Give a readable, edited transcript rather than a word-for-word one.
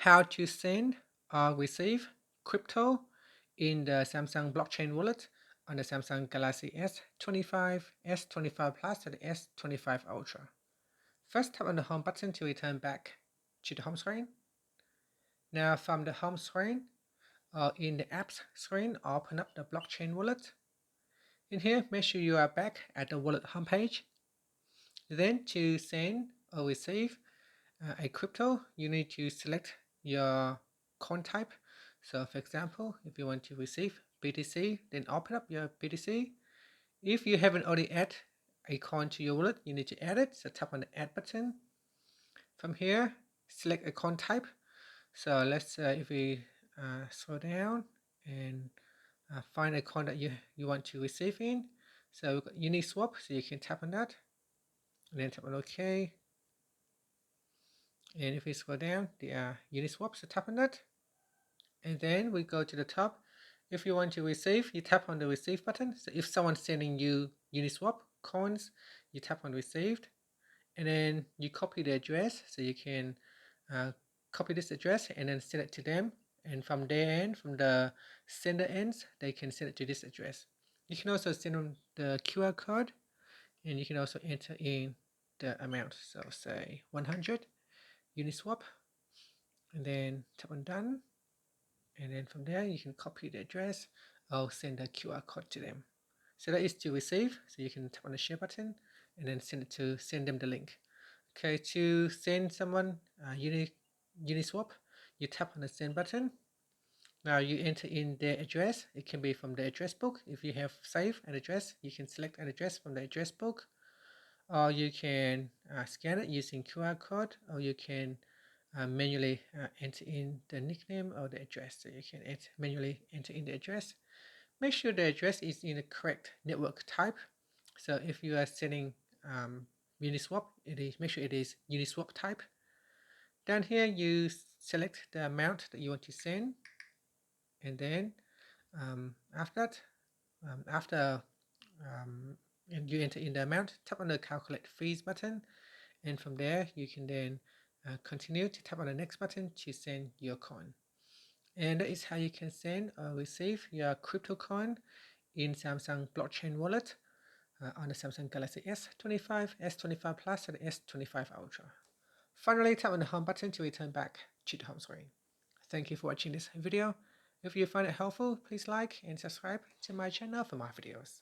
how to send or receive crypto in the Samsung blockchain wallet on the Samsung Galaxy S25, S25 Plus, and S25 Ultra. First, tap on the home button to return back to the home screen. Now from the home screen, or in the apps screen, open up the blockchain wallet. In here, make sure you are back at the wallet homepage. Then to send or receive a crypto, you need to select your coin type. So for example, if you want to receive BTC, then open up your BTC. If you haven't already added a coin to your wallet, you need to add it. So tap on the add button. From here, select a coin type. So let's if we scroll down and find a coin that you want to receive in. So we've got Uniswap, so you can tap on that and then tap on OK. And if we scroll down, there are Uniswap, so tap on that. And then we go to the top. If you want to receive, you tap on the receive button. So if someone's sending you Uniswap coins, you tap on received. And then you copy the address. So you can copy this address and then send it to them. And from their end, from the sender ends, they can send it to this address. You can also send them the QR code. And you can also enter in the amount. So say 100 Uniswap. And then tap on done. And then from there you can copy the address or send a QR code to them. So that is to receive, so you can tap on the share button and then send them the link. Okay, to send someone Uniswap, you tap on the send button. Now you enter in their address. It can be from the address book. If you have saved an address, you can select an address from the address book, or you can scan it using QR code, or you can manually enter in the nickname or the address. So you can manually enter in the address. Make sure the address is in the correct network type. So if you are sending Uniswap, make sure it is Uniswap type. Down here, you select the amount that you want to send, and then after you enter in the amount, tap on the calculate fees button, and from there you can then continue to tap on the next button to send your coin. And that is how you can send or receive your crypto coin in Samsung blockchain wallet on the Samsung Galaxy S25, S25 Plus, and S25 Ultra. Finally, tap on the home button to return back to the home screen. Thank you for watching this video. If you find it helpful, please like and subscribe to my channel for more videos.